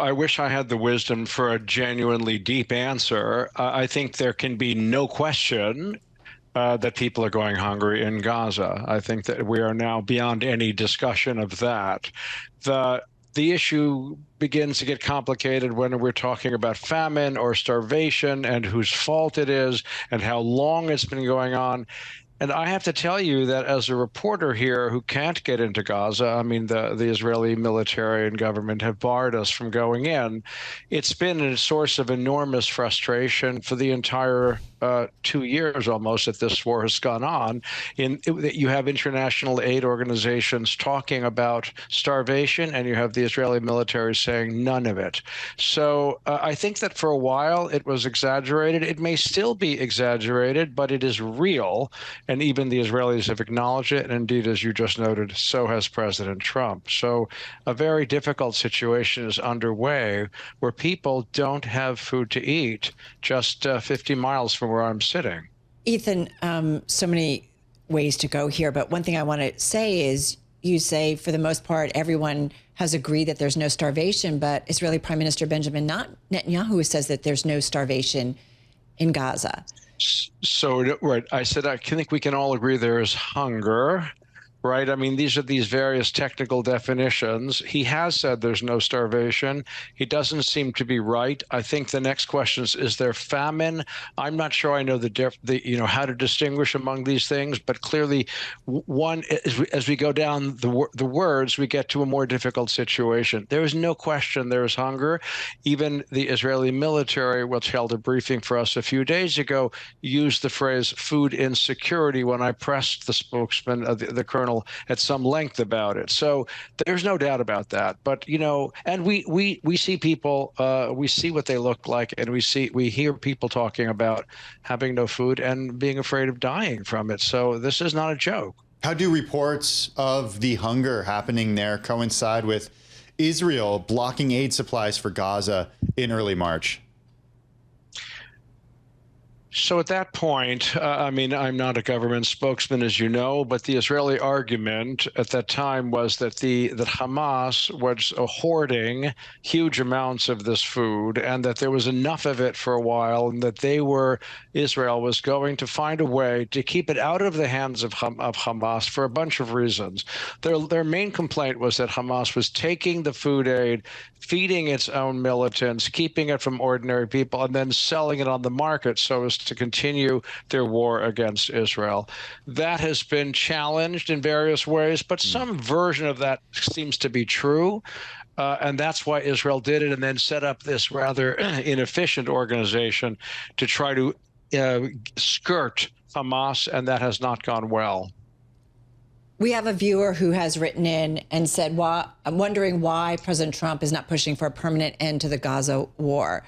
I wish I had the wisdom for a genuinely deep answer. I think there can be no question that people are going hungry in Gaza. I think that we are now beyond any discussion of that. The issue begins to get complicated when we're talking about famine or starvation and whose fault it is and how long it's been going on. And I have to tell you that as a reporter here who can't get into Gaza, I mean, the Israeli military and government have barred us from going in. It's been a source of enormous frustration for the entire 2 years almost that this war has gone on. You have international aid organizations talking about starvation, and you have the Israeli military saying none of it. So I think that for a while it was exaggerated. It may still be exaggerated, but it is real. And even the Israelis have acknowledged it. And indeed, as you just noted, so has President Trump. So a very difficult situation is underway where people don't have food to eat just 50 miles from where I'm sitting. Ethan, so many ways to go here. But one thing I want to say is you say, for the most part, everyone has agreed that there's no starvation. But Israeli Prime Minister Benjamin Netanyahu says that there's no starvation in Gaza. So, right, I said I think we can all agree there is hunger, right? I mean, these are these various technical definitions. He has said there's no starvation. He doesn't seem to be right. I think the next question is there famine? I'm not sure I know how to distinguish among these things, but clearly one, as we go down the words, we get to a more difficult situation. There is no question there is hunger. Even the Israeli military, which held a briefing for us a few days ago, used the phrase food insecurity when I pressed the spokesman, the colonel, at some length about it. So there's no doubt about that. But, and we see people, we see what they look like, and we hear people talking about having no food and being afraid of dying from it. So this is not a joke. How do reports of the hunger happening there coincide with Israel blocking aid supplies for Gaza in early March? So at that point, I mean, I'm not a government spokesman, as you know, but the Israeli argument at that time was that that Hamas was hoarding huge amounts of this food and that there was enough of it for a while, and that Israel was going to find a way to keep it out of the hands of Hamas for a bunch of reasons. Their main complaint was that Hamas was taking the food aid, feeding its own militants, keeping it from ordinary people, and then selling it on the market so as to continue their war against Israel. That has been challenged in various ways, but some version of that seems to be true. And that's why Israel did it and then set up this rather inefficient organization to try to skirt Hamas, and that has not gone well. We have a viewer who has written in and said, I'm wondering why President Trump is not pushing for a permanent end to the Gaza war.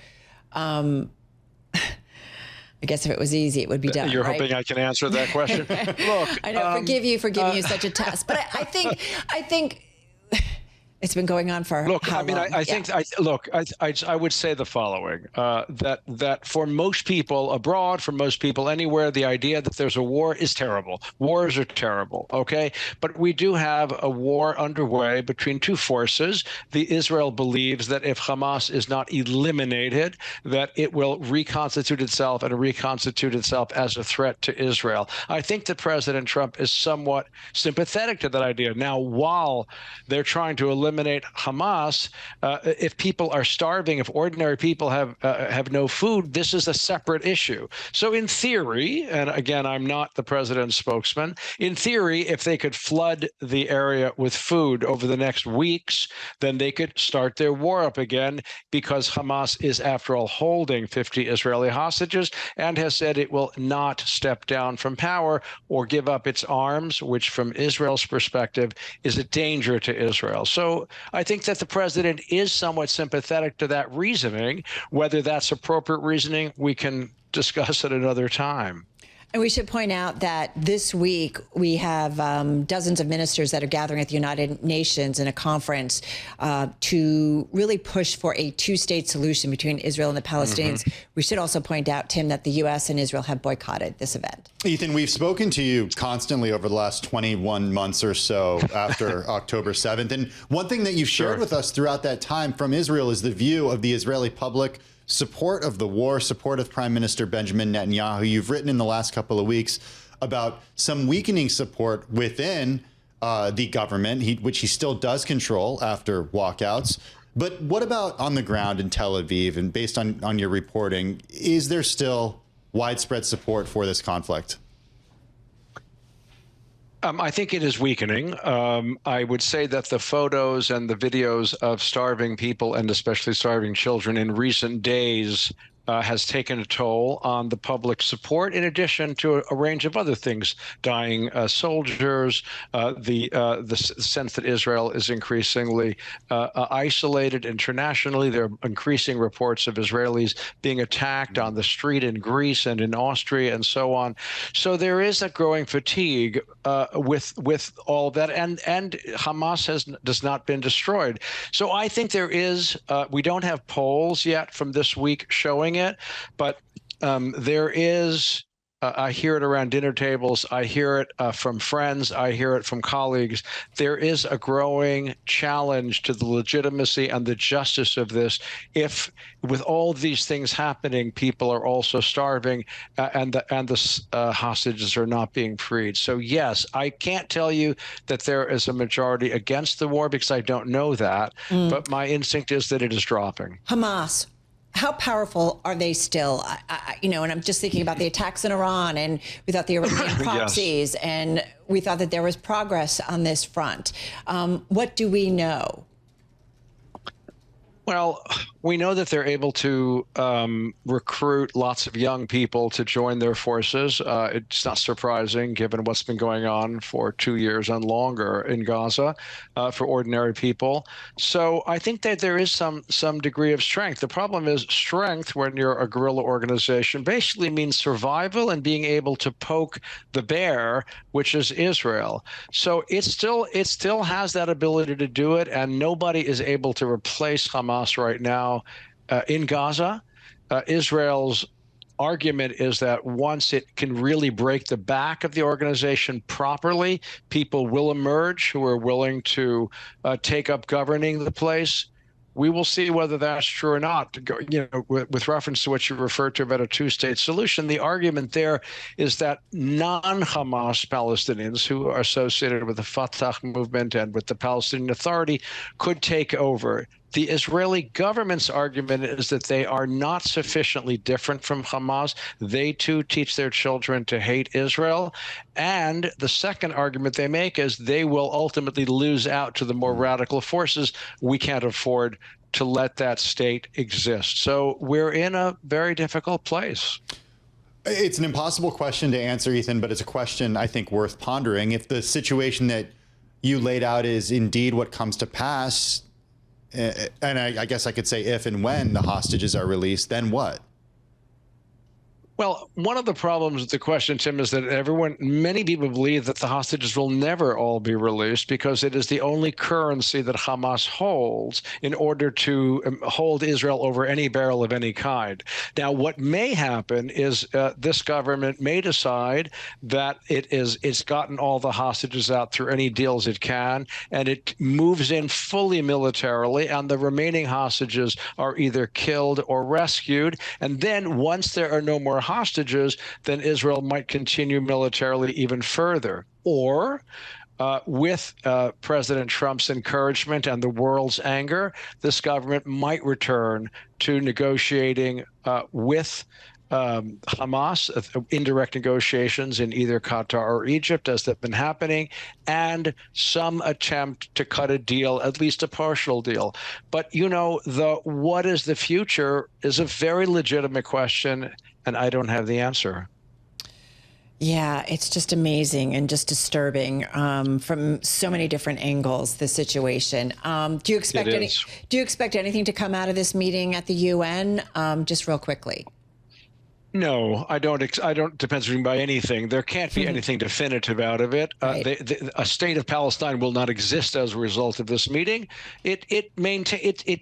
I guess if it was easy, it would be done. You're right? hoping I can answer that question? Look, I know, forgive you for giving you such a test, but I think it's been going on for how long? I would say the following, that for most people abroad, for most people anywhere, the idea that there's a war is terrible. Wars are terrible, okay? But we do have a war underway between two forces. Israel believes that if Hamas is not eliminated, that it will reconstitute itself as a threat to Israel. I think that President Trump is somewhat sympathetic to that idea. Now, while they're trying to eliminate Hamas, if people are starving, if ordinary people have no food, this is a separate issue. So in theory, and again, I'm not the president's spokesman, in theory, if they could flood the area with food over the next weeks, then they could start their war up again, because Hamas is, after all, holding 50 Israeli hostages and has said it will not step down from power or give up its arms, which from Israel's perspective is a danger to Israel. So I think that the president is somewhat sympathetic to that reasoning. Whether that's appropriate reasoning, we can discuss at another time. And we should point out that this week we have dozens of ministers that are gathering at the United Nations in a conference to really push for a two-state solution between Israel and the Palestinians. We should also point out, Tim, that the U.S. and Israel have boycotted this event. Ethan, we've spoken to you constantly over the last 21 months or so after October 7th. And one thing that you've shared with us throughout that time from Israel is the view of the Israeli public, support of the war, support of Prime Minister Benjamin Netanyahu. You've written in the last couple of weeks about some weakening support within the government, which he still does control after walkouts. But what about on the ground in Tel Aviv? And based on your reporting, is there still widespread support for this conflict? I think it is weakening. I would say that the photos and the videos of starving people and especially starving children in recent days has taken a toll on the public support, in addition to a range of other things: dying soldiers, the sense that Israel is increasingly isolated internationally. There are increasing reports of Israelis being attacked on the street in Greece and in Austria and so on. So there is a growing fatigue with all that, and Hamas does not been destroyed. So I think there is. We don't have polls yet from this week showing it, but there is. I hear it around dinner tables. I hear it from friends. I hear it from colleagues. There is a growing challenge to the legitimacy and the justice of this. If, with all these things happening, people are also starving and the hostages are not being freed. So yes, I can't tell you that there is a majority against the war because I don't know that. But my instinct is that it is dropping. Hamas, how powerful are they still? And I'm just thinking about the attacks in Iran, and we thought the Iranian proxies, and we thought that there was progress on this front. What do we know? Well, we know that they're able to recruit lots of young people to join their forces. It's not surprising, given what's been going on for 2 years and longer in Gaza for ordinary people. So I think that there is some degree of strength. The problem is strength, when you're a guerrilla organization, basically means survival and being able to poke the bear, which is Israel. So it still has that ability to do it, and nobody is able to replace Hamas right now in Gaza. Israel's argument is that once it can really break the back of the organization properly, people will emerge who are willing to take up governing the place. We will see whether that's true or not. With reference to what you referred to about a two-state solution, the argument there is that non-Hamas Palestinians who are associated with the Fatah movement and with the Palestinian Authority could take over. The Israeli government's argument is that they are not sufficiently different from Hamas. They too teach their children to hate Israel. And the second argument they make is they will ultimately lose out to the more radical forces. We can't afford to let that state exist. So we're in a very difficult place. It's an impossible question to answer, Ethan, but it's a question I think worth pondering. If the situation that you laid out is indeed what comes to pass, and I guess I could say if and when the hostages are released, then what? Well, one of the problems with the question, Tim, is that many people believe that the hostages will never all be released because it is the only currency that Hamas holds in order to hold Israel over any barrel of any kind. Now, what may happen is this government may decide that it's gotten all the hostages out through any deals it can, and it moves in fully militarily, and the remaining hostages are either killed or rescued. And then once there are no more hostages, then Israel might continue militarily even further. Or with President Trump's encouragement and the world's anger, this government might return to negotiating with Hamas, indirect negotiations in either Qatar or Egypt, as they've been happening, and some attempt to cut a deal, at least a partial deal. But, what is the future is a very legitimate question, and I don't have the answer. Yeah, it's just amazing and just disturbing from so many different angles, the situation. Do you expect anything to come out of this meeting at the UN? Just real quickly. No, I don't. I don't. Depends by anything. There can't be anything definitive out of it. Right. A state of Palestine will not exist as a result of this meeting. It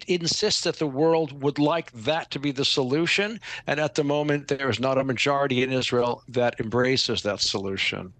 insists that the world would like that to be the solution, and at the moment there is not a majority in Israel that embraces that solution.